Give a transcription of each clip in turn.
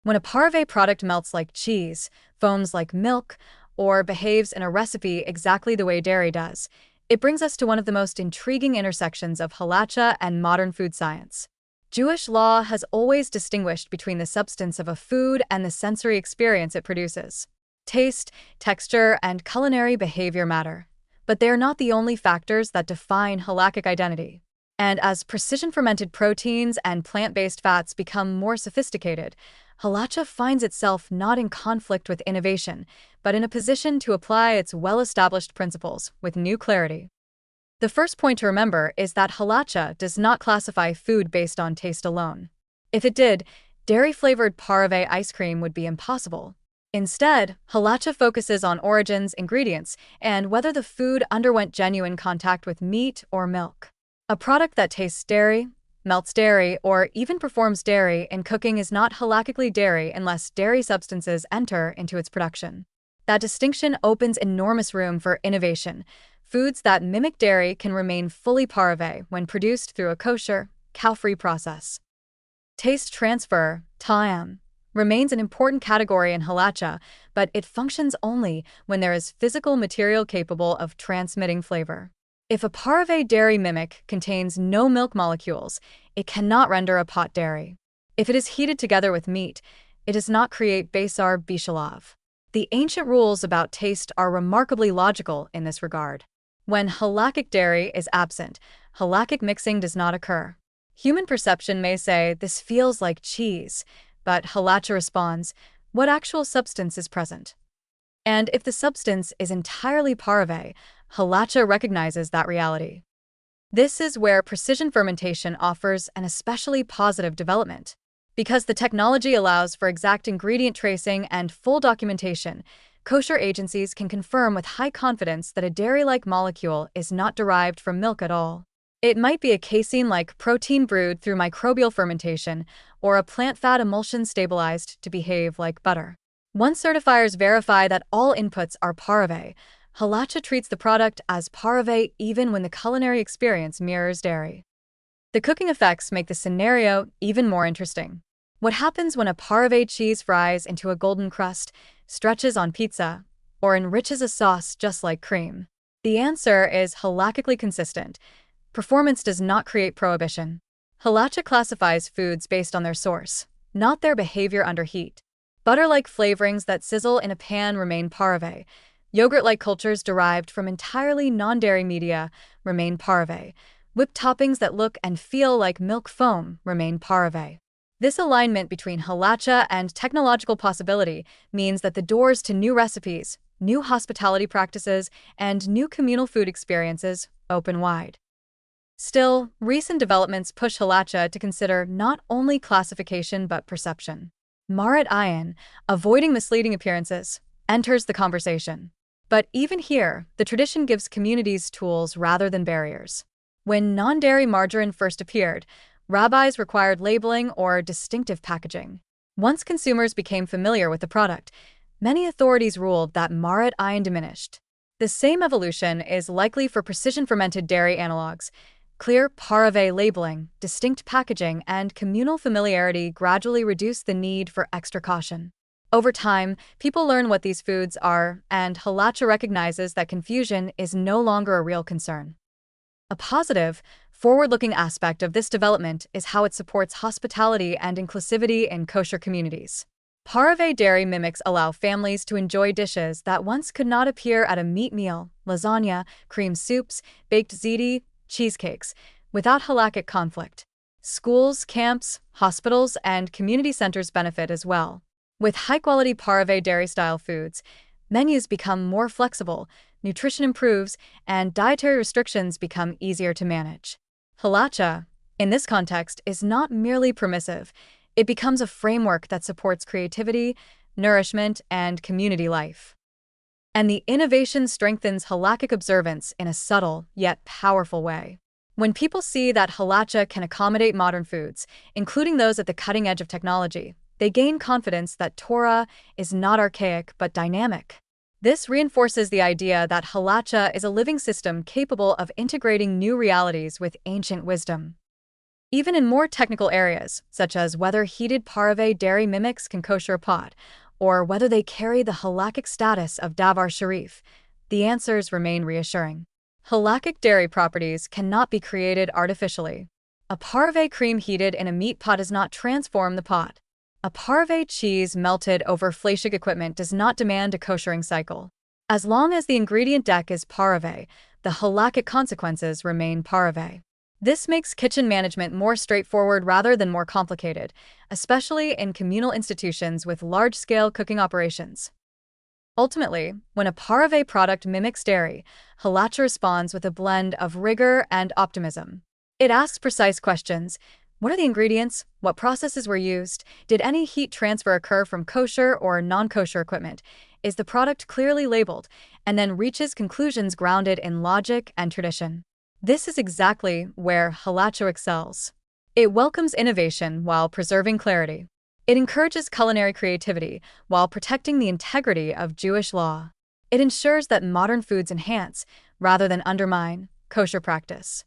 When a parve product melts like cheese, foams like milk, or behaves in a recipe exactly the way dairy does, it brings us to one of the most intriguing intersections of halacha and modern food science. Jewish law has always distinguished between the substance of a food and the sensory experience it produces. Taste, texture, and culinary behavior matter, but they are not the only factors that define halakhic identity. And as precision-fermented proteins and plant-based fats become more sophisticated, halacha finds itself not in conflict with innovation, but in a position to apply its well-established principles with new clarity. The first point to remember is that halacha does not classify food based on taste alone. If it did, dairy-flavored parve ice cream would be impossible. Instead, halacha focuses on origins, ingredients, and whether the food underwent genuine contact with meat or milk. A product that tastes dairy, melts dairy, or even performs dairy in cooking is not halakhically dairy unless dairy substances enter into its production. That distinction opens enormous room for innovation. Foods that mimic dairy can remain fully parve when produced through a kosher, cow-free process. Taste transfer, ta'am, remains an important category in halacha, but it functions only when there is physical material capable of transmitting flavor. If a parve dairy mimic contains no milk molecules, it cannot render a pot dairy. If it is heated together with meat, it does not create basar bishalav. The ancient rules about taste are remarkably logical in this regard. When halakhic dairy is absent, halakhic mixing does not occur. Human perception may say, "This feels like cheese," but halacha responds, "What actual substance is present?" And if the substance is entirely parve, halacha recognizes that reality. This is where precision fermentation offers an especially positive development. Because the technology allows for exact ingredient tracing and full documentation, kosher agencies can confirm with high confidence that a dairy-like molecule is not derived from milk at all. It might be a casein-like protein brewed through microbial fermentation, or a plant fat emulsion stabilized to behave like butter. Once certifiers verify that all inputs are parve, halacha treats the product as parve even when the culinary experience mirrors dairy. The cooking effects make the scenario even more interesting. What happens when a parve cheese fries into a golden crust, stretches on pizza, or enriches a sauce just like cream? The answer is halakhically consistent. Performance does not create prohibition. Halacha classifies foods based on their source, not their behavior under heat. Butter-like flavorings that sizzle in a pan remain parve. Yogurt-like cultures derived from entirely non-dairy media remain parve. Whipped toppings that look and feel like milk foam remain parve. This alignment between halacha and technological possibility means that the doors to new recipes, new hospitality practices, and new communal food experiences open wide. Still, recent developments push halacha to consider not only classification but perception. Marit Ayin, avoiding misleading appearances, enters the conversation. But even here, the tradition gives communities tools rather than barriers. When non-dairy margarine first appeared, rabbis required labeling or distinctive packaging. Once consumers became familiar with the product, many authorities ruled that Marit Ayin diminished. The same evolution is likely for precision-fermented dairy analogs. Clear parve labeling, distinct packaging, and communal familiarity gradually reduce the need for extra caution. Over time, people learn what these foods are, and halacha recognizes that confusion is no longer a real concern. A positive, forward-looking aspect of this development is how it supports hospitality and inclusivity in kosher communities. Parve dairy mimics allow families to enjoy dishes that once could not appear at a meat meal, lasagna, cream soups, baked ziti, cheesecakes, without halakhic conflict. Schools, camps, hospitals, and community centers benefit as well. With high-quality parve dairy-style foods, menus become more flexible, nutrition improves, and dietary restrictions become easier to manage. Halacha, in this context, is not merely permissive. It becomes a framework that supports creativity, nourishment, and community life. And the innovation strengthens halakhic observance in a subtle yet powerful way. When people see that halacha can accommodate modern foods, including those at the cutting edge of technology, they gain confidence that Torah is not archaic but dynamic. This reinforces the idea that halacha is a living system capable of integrating new realities with ancient wisdom. Even in more technical areas, such as whether heated pareve dairy mimics can kosher a pot, or whether they carry the halakhic status of davar sharif, the answers remain reassuring. Halakhic dairy properties cannot be created artificially. A pareve cream heated in a meat pot does not transform the pot. A pareve cheese melted over fleischic equipment does not demand a koshering cycle. As long as the ingredient deck is pareve, the halakhic consequences remain pareve. This makes kitchen management more straightforward rather than more complicated, especially in communal institutions with large-scale cooking operations. Ultimately, when a pareve product mimics dairy, halacha responds with a blend of rigor and optimism. It asks precise questions. What are the ingredients? What processes were used? Did any heat transfer occur from kosher or non-kosher equipment? Is the product clearly labeled? And then reaches conclusions grounded in logic and tradition. This is exactly where halacha excels. It welcomes innovation while preserving clarity. It encourages culinary creativity while protecting the integrity of Jewish law. It ensures that modern foods enhance, rather than undermine, kosher practice.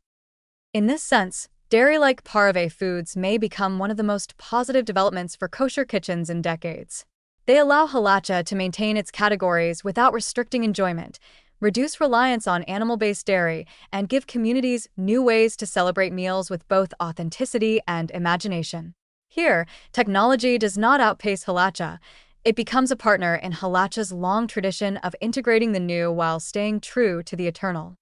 In this sense, dairy-like pareve foods may become one of the most positive developments for kosher kitchens in decades. They allow halacha to maintain its categories without restricting enjoyment, reduce reliance on animal-based dairy, and give communities new ways to celebrate meals with both authenticity and imagination. Here, technology does not outpace halacha. It becomes a partner in halacha's long tradition of integrating the new while staying true to the eternal.